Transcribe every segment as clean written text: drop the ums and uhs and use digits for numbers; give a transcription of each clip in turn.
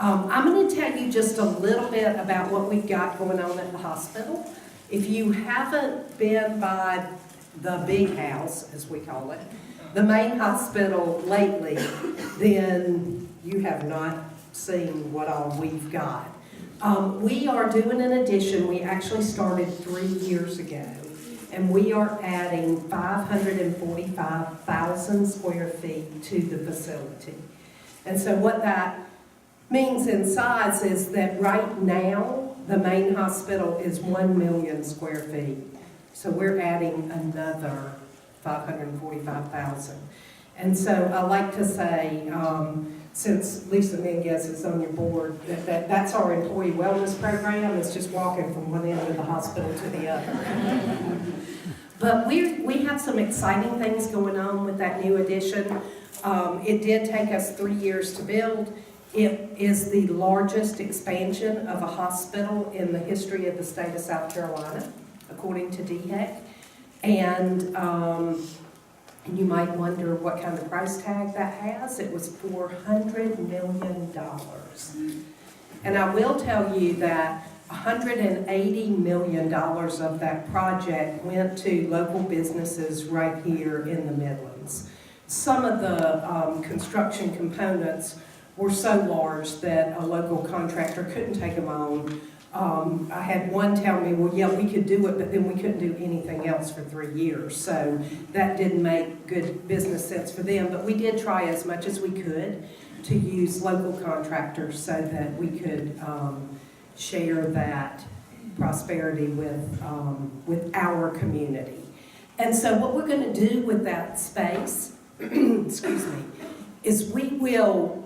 I'm going to tell you just a little bit about what we've got going on at the hospital. If you haven't been by the big house, as we call it, the main hospital lately, then you have not seen what all we've got. We are doing an addition. We actually started 3 years ago, and we are adding 545,000 square feet to the facility. And so what that means in size is that right now, the main hospital is 1 million square feet. So we're adding another 545,000. And so I like to say, since Lisa Minguez is on your board, that's our employee wellness program. It's just walking from one end of the hospital to the other. But we have some exciting things going on with that new addition. It did take us 3 years to build. It is the largest expansion of a hospital in the history of the state of South Carolina, according to DHEC. And you might wonder what kind of price tag that has. It was $400 million. And I will tell you that $180 million of that project went to local businesses right here in the Midlands. Some of the construction components were so large that a local contractor couldn't take them on. I had one tell me, well, yeah, we could do it, but then we couldn't do anything else for 3 years. So that didn't make good business sense for them. But we did try as much as we could to use local contractors so that we could share that prosperity with our community. And so what we're going to do with that space, excuse me, is we will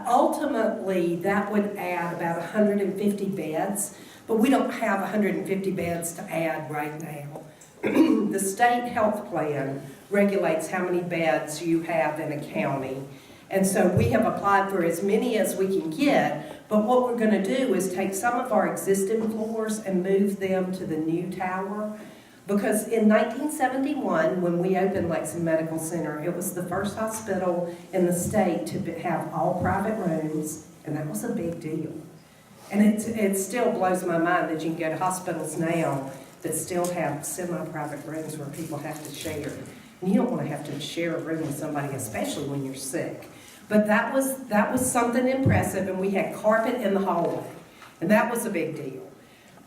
ultimately, that would add about 150 beds, but we don't have 150 beds to add right now. The state health plan regulates how many beds you have in a county. And so we have applied for as many as we can get, but what we're going to do is take some of our existing floors and move them to the new tower. Because in 1971, when we opened Lexington Medical Center, it was the first hospital in the state to have all private rooms, and that was a big deal. And it still blows my mind that you can go to hospitals now that still have semi-private rooms where people have to share. And you don't want to have to share a room with somebody, especially when you're sick. But that was something impressive, and we had carpet in the hallway, and that was a big deal.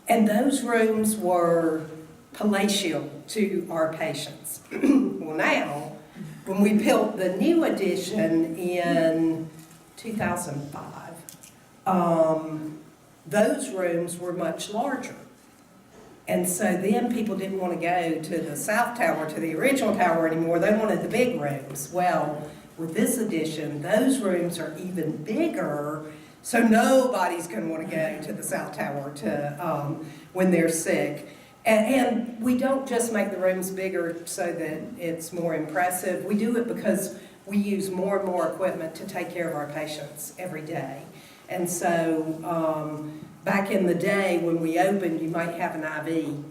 And those rooms were palatial to our patients. Well, now, when we built the new addition in 2005, those rooms were much larger. And so then people didn't want to go to the south tower, to the original tower anymore. They wanted the big rooms. Well, with this addition, those rooms are even bigger, so nobody's going to want to go to the south tower when they're sick. And we don't just make the rooms bigger so that it's more impressive. We do it because we use more and more equipment to take care of our patients every day. And so back in the day when we opened, you might have an IV,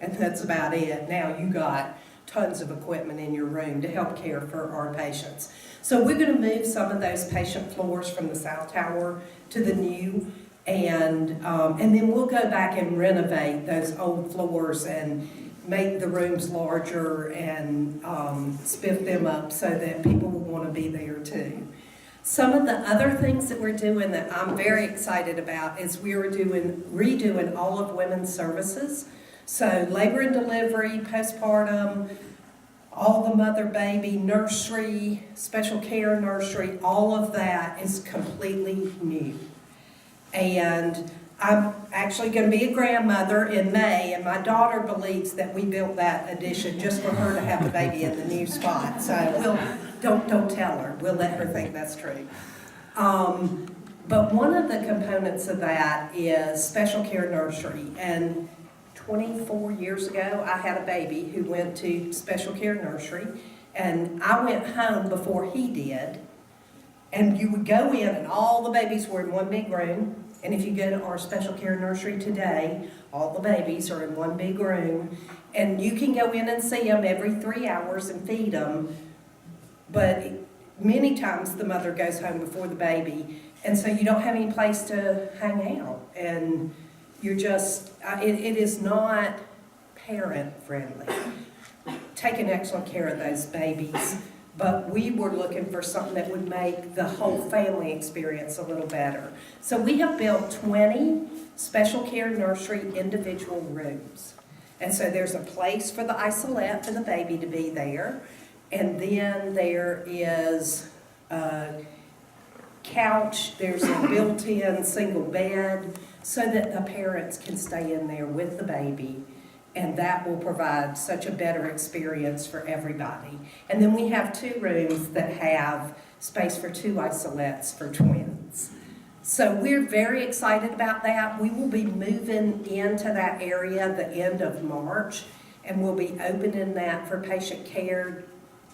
and that's about it. Now you got tons of equipment in your room to help care for our patients. So we're going to move some of those patient floors from the south tower to the new. And then we'll go back and renovate those old floors and make the rooms larger and spiff them up so that people will want to be there too. Some of the other things that we're doing that I'm very excited about is we're redoing all of women's services. So labor and delivery, postpartum, all the mother-baby, nursery, special care nursery, all of that is completely new. And I'm actually going to be a grandmother in May, and my daughter believes that we built that addition just for her to have the baby in the new spot. So don't tell her. We'll let her think that's true. But one of the components of that is special care nursery. And 24 years ago, I had a baby who went to special care nursery, and I went home before he did. And you would go in, and all the babies were in one big room. And if you go to our special care nursery today, all the babies are in one big room. And you can go in and see them every 3 hours and feed them. But many times the mother goes home before the baby, And so you don't have any place to hang out. And you're just, it is not parent-friendly. Taking excellent care of those babies. But we were looking for something that would make the whole family experience a little better. So we have built 20 special care nursery individual rooms. And so there's a place for the isolette for the baby to be there. And then there is a couch, there's a built-in single bed so that the parents can stay in there with the baby. And that will provide such a better experience for everybody. And then we have 2 rooms that have space for 2 isolettes for twins. So we're very excited about that. We will be moving into that area the end of March, and we'll be opening that for patient care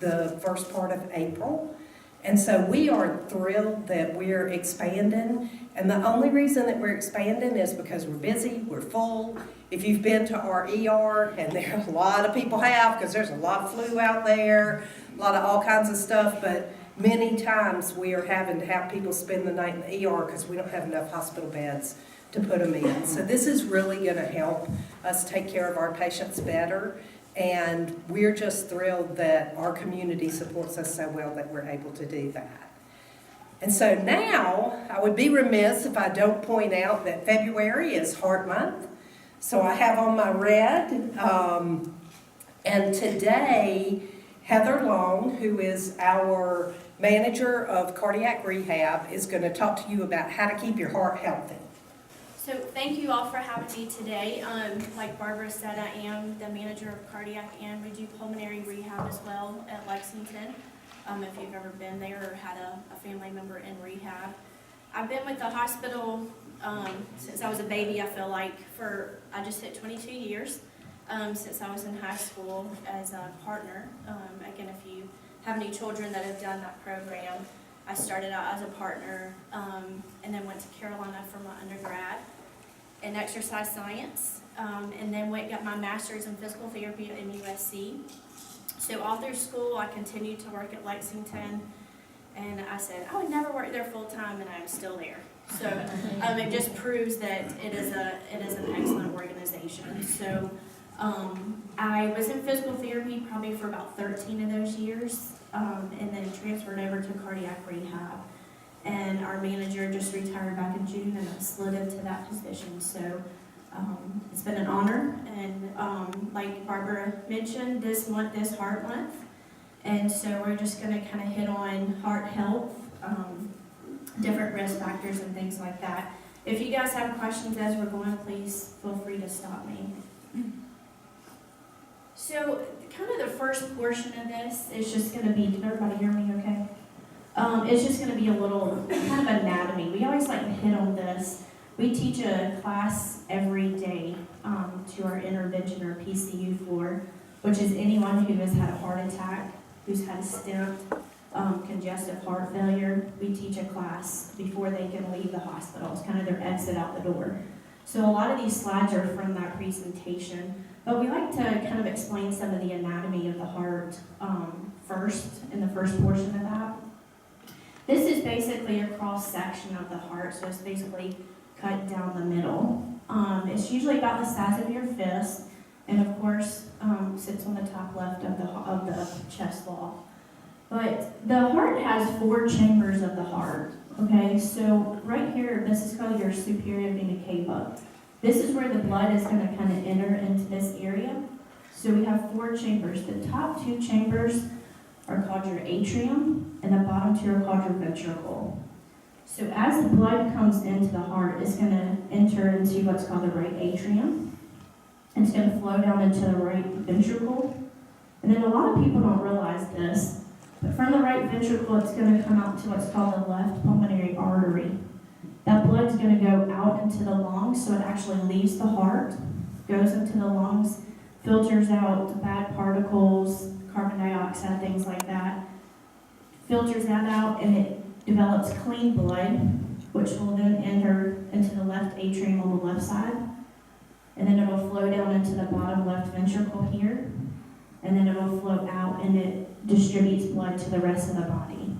the first part of April. And so we are thrilled that we're expanding. And the only reason that we're expanding is because we're busy, we're full. If you've been to our ER, and there a lot of people have, because there's a lot of flu out there, a lot of all kinds of stuff, but many times we are having to have people spend the night in the ER because we don't have enough hospital beds to put them in. So this is really going to help us take care of our patients better. And we're just thrilled that our community supports us so well that we're able to do that. And so now, I would be remiss if I don't point out that February is Heart Month. So I have on my red, and today, Heather Long, who is our manager of cardiac rehab, is going to talk to you about how to keep your heart healthy. So thank you all for having me today. Like Barbara said, I am the manager of cardiac, and we do pulmonary rehab as well at Lexington. If you've ever been there or had a family member in rehab. I've been with the hospital since I was a baby, I feel like, I just hit 22 years since I was in high school as a partner. Again, if you have any children that have done that program, I started out as a partner and then went to Carolina for my undergrad in exercise science, and then got my master's in physical therapy at USC. So all through school, I continued to work at Lexington, and I said I would never work there full time, and I'm still there. So it just proves that it is an excellent organization. So I was in physical therapy probably for about 13 of those years, and then transferred over to cardiac rehab. And our manager just retired back in June, and I slid into that position. So it's been an honor, and like Barbara mentioned, this month is Heart Month, and so we're just going to kind of hit on heart health, different risk factors and things like that. If you guys have questions as we're going, please feel free to stop me. So kind of the first portion of this is just going to be, did everybody hear me okay? It's just going to be a little kind of anatomy. We always like to hit on this. We teach a class every day to our intervention or PCU floor, which is anyone who has had a heart attack, who's had a stent, congestive heart failure. We teach a class before they can leave the hospital. It's kind of their exit out the door. So a lot of these slides are from that presentation, but we like to kind of explain some of the anatomy of the heart first, in the first portion of that. This is basically a cross-section of the heart, so it's basically cut down the middle. It's usually about the size of your fist, and of course sits on the top left of the chest wall. But the heart has 4 chambers of the heart. Okay, so right here, this is called your superior vena cava. This is where the blood is going to kind of enter into this area. So we have 4 chambers. The top 2 chambers are called your atrium, and the bottom 2 are called your ventricle. So as the blood comes into the heart, it's going to enter into what's called the right atrium. It's going to flow down into the right ventricle. And then a lot of people don't realize this, but from the right ventricle, it's going to come out to what's called the left pulmonary artery. That blood's going to go out into the lungs, so it actually leaves the heart, goes into the lungs, filters out bad particles, carbon dioxide, things like that, filters that out, and it develops clean blood, which will then enter into the left atrium on the left side, and then it'll flow down into the bottom left ventricle here, and then it'll flow out, and it distributes blood to the rest of the body.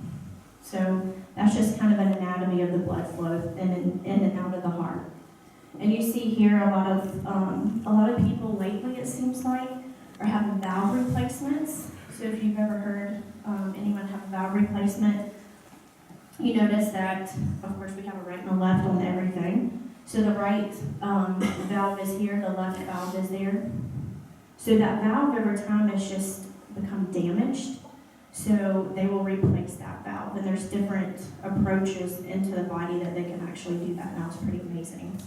So That's just kind of an anatomy of the blood flow in and out of the heart. And you see here a lot of people lately, it seems like, are having valve replacements. So if you've ever heard anyone have a valve replacement, you notice that, of course, we have a right and a left on everything. So the right valve is here, the left valve is there. So that valve over time has just become damaged. So they will replace that valve. And there's different approaches into the body that they can actually do that now. It's pretty amazing.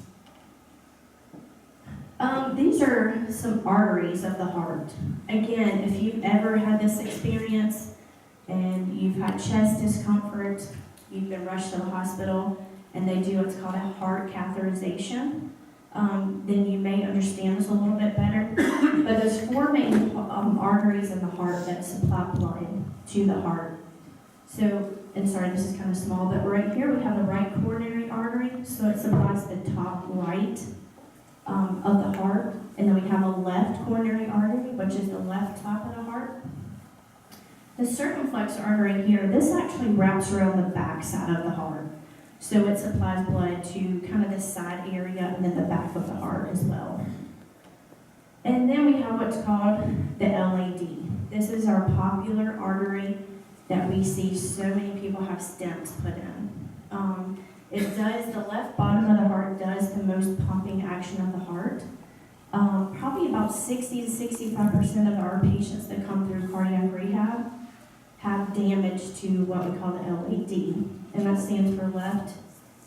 These are some arteries of the heart. Again, if you've ever had this experience and you've had chest discomfort, you've been rushed to the hospital, and they do what's called a heart catheterization, then you may understand this a little bit better. But there's four main arteries in the heart that supply blood to the heart. So, and sorry, this is kind of small, but right here we have the right coronary artery, so it supplies the top right of the heart. And then we have a left coronary artery, which is the left top of the heart. The circumflex artery here, this actually wraps around the back side of the heart. So it supplies blood to kind of the side area and then the back of the heart as well. And then we have what's called the LAD. This is our popular artery that we see so many people have stents put in. It does, the left bottom of the heart does the most pumping action of the heart. Probably about 60 to 65% of our patients that come through cardiac rehab have damage to what we call the LAD, and that stands for left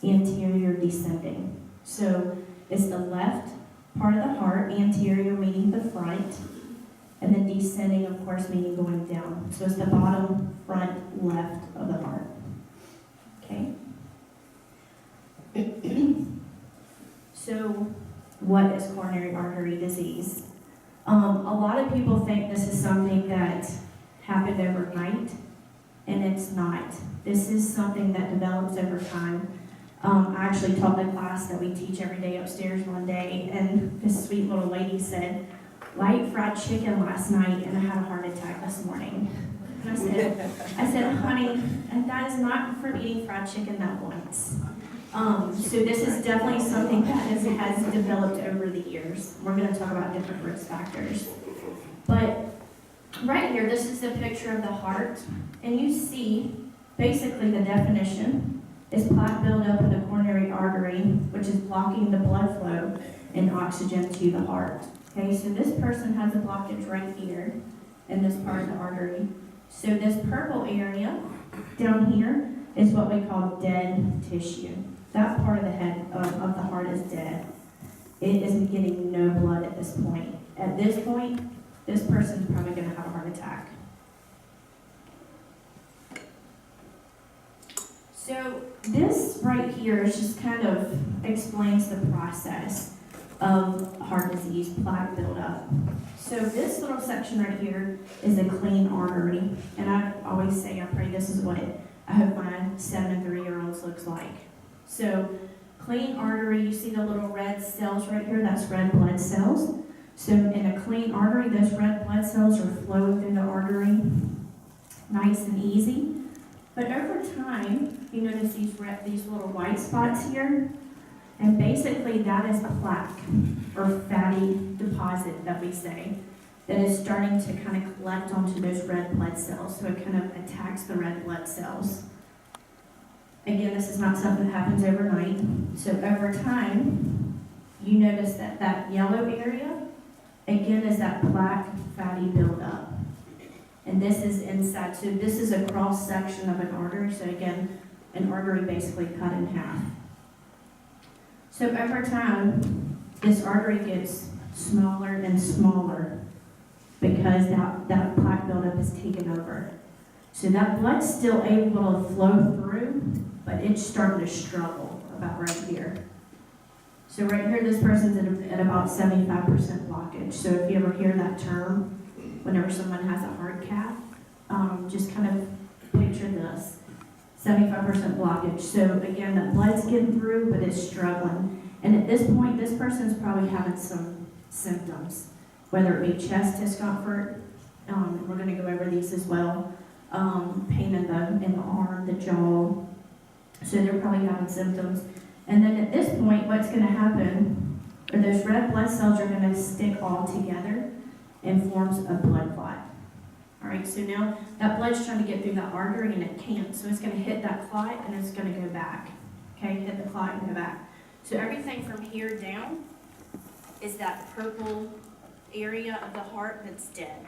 anterior descending. So it's the left part of the heart, anterior meaning the front, and then descending, of course, meaning going down. So it's the bottom, front, left of the heart. Okay? So what is coronary artery disease? A lot of people think this is something that happened overnight, and it's not. This is something that develops over time. I actually taught the class that we teach every day upstairs one day, and this sweet little lady said, "I ate fried chicken last night, and I had a heart attack this morning." And I said, "Honey, that is not from eating fried chicken that once." So this is definitely something that has developed over the years. We're going to talk about different risk factors. But right here, this is a picture of the heart, and you see basically the definition is plaque buildup in the coronary artery, which is blocking the blood flow and oxygen to the heart. Okay, so this person has a blockage right here in this part of the artery. So this purple area down here is what we call dead tissue. That part of the head of the heart is dead. It is getting no blood at this point. At this point, this person's probably going to have a heart attack. So this right here is just kind of explains the process of heart disease, plaque buildup. So this little section right here is a clean artery. And I always say, I pray this is what I hope my 7 and 3-year-olds looks like. So clean artery, you see the little red cells right here, that's red blood cells. So in a clean artery, those red blood cells are flowing through the artery nice and easy. But over time, you notice these little white spots here, and basically that is plaque or fatty deposit that we say that is starting to kind of collect onto those red blood cells. So it kind of attacks the red blood cells. Again, this is not something that happens overnight. So over time, you notice that that yellow area, again, is that plaque fatty buildup. And this is inside. So this is a cross section of an artery. So again, an artery basically cut in half. So over time, this artery gets smaller and smaller because that plaque buildup is taken over. So that blood's still able to flow through, but it's starting to struggle about right here. So right here, this person's at about 75% blockage. So if you ever hear that term, whenever someone has a heart cath, just kind of picture this, 75% blockage. So again, the blood's getting through, but it's struggling. And at this point, this person's probably having some symptoms, whether it be chest discomfort, we're going to go over these as well, pain in the arm, the jaw, So they're probably having symptoms. And then at this point, what's going to happen are those red blood cells are going to stick all together and forms a blood clot. All right, so now that blood's trying to get through that artery and it can't. So it's going to hit that clot and it's going to go back. Okay, hit the clot and go back. So everything from here down is that purple area of the heart that's dead.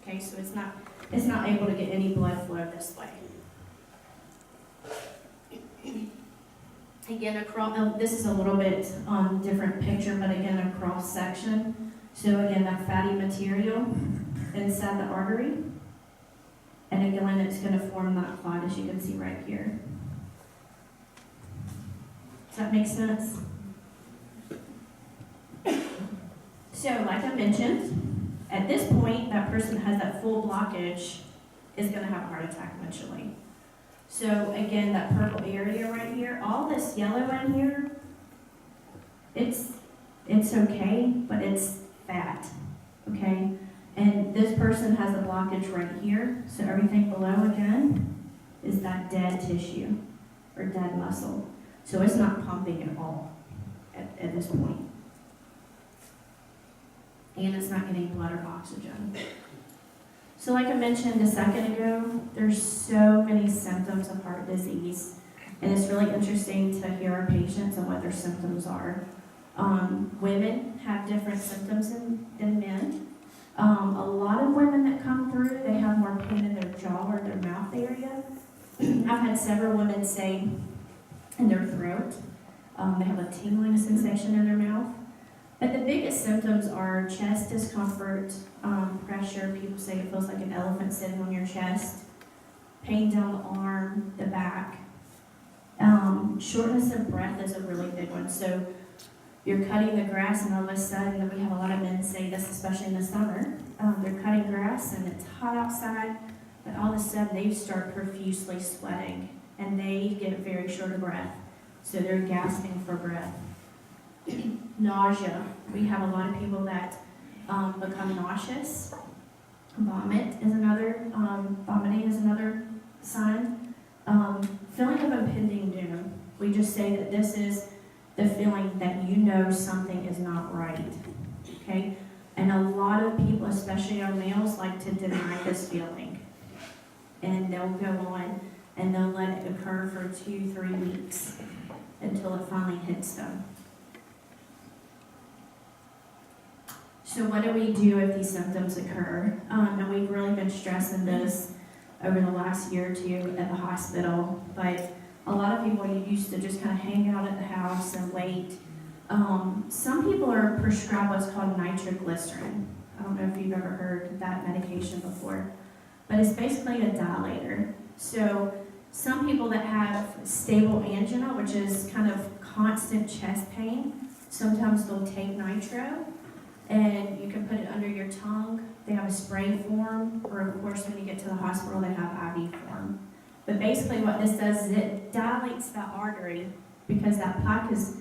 Okay, so it's not able to get any blood flow this way. Again, across, this is a little bit different picture, but again, a cross section. So again, that fatty material inside the artery. And again, it's going to form that clot, as you can see right here. Does that make sense? So, like I mentioned, at this point, that person that has that full blockage is going to have a heart attack eventually. So, again, that purple area right here, all this yellow in here, it's okay, but it's fat, okay? And this person has a blockage right here, so everything below, again, is that dead tissue or dead muscle. So it's not pumping at all at this point. And it's not getting blood or oxygen. So like I mentioned a second ago, there's so many symptoms of heart disease. And it's really interesting to hear our patients and what their symptoms are. Women have different symptoms than men. A lot of women that come through, they have more pain in their jaw or their mouth area. I've had several women say in their throat, they have a tingling sensation in their mouth. But the biggest symptoms are chest discomfort, pressure. People say it feels like an elephant sitting on your chest. Pain down the arm, the back. Shortness of breath is a really big one. So you're cutting the grass and all of a sudden, we have a lot of men say this, especially in the summer, they're cutting grass and it's hot outside, but all of a sudden they start profusely sweating and they get very short of breath. So they're gasping for breath. Nausea. We have a lot of people that become nauseous. Vomiting is another sign. Feeling of impending doom. We just say that this is the feeling that you know something is not right. Okay? And a lot of people, especially our males, like to deny this feeling. And they'll go on and they'll let it occur for 2-3 weeks until it finally hits them. So what do we do if these symptoms occur? And we've really been stressing this over the last year or two at the hospital, but a lot of people used to just kind of hang out at the house and wait. Some people are prescribed what's called nitroglycerin. I don't know if you've ever heard that medication before, but it's basically a dilator. So some people that have stable angina, which is kind of constant chest pain, sometimes they'll take nitro, and you can put it under your tongue. They have a spray form, or of course when you get to the hospital they have IV form. But basically what this does is it dilates that artery because that plaque is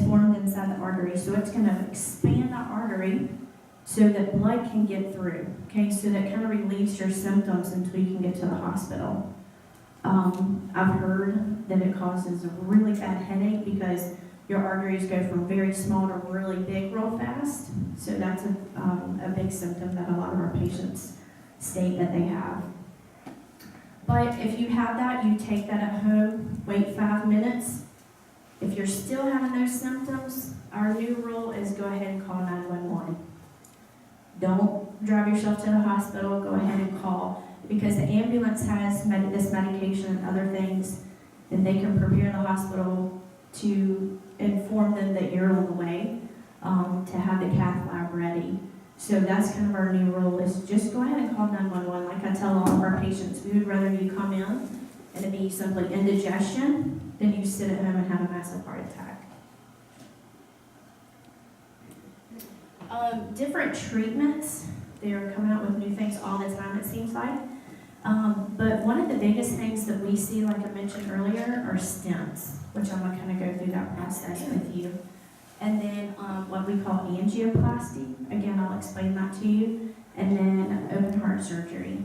formed inside the artery. So it's going to expand that artery so that blood can get through. Okay, so that kind of relieves your symptoms until you can get to the hospital. I've heard that it causes a really bad headache because your arteries go from very small to really big real fast. So that's a big symptom that a lot of our patients state that they have. But if you have that, you take that at home, wait 5 minutes. If you're still having those symptoms, our new rule is go ahead and call 911. Don't drive yourself to the hospital, go ahead and call. Because the ambulance has this medication and other things, then they can prepare the hospital to inform them that you're on the way, to have the cath lab ready. So that's kind of our new rule, is just go ahead and call 911. Like I tell all of our patients, we would rather you come in and it be simply indigestion than you sit at home and have a massive heart attack. Different treatments, they're coming out with new things all the time, it seems like. But one of the biggest things that we see, like I mentioned earlier, are stents, which I'm going to kind of go through that process with you. And then what we call angioplasty. Again, I'll explain that to you. And then open heart surgery.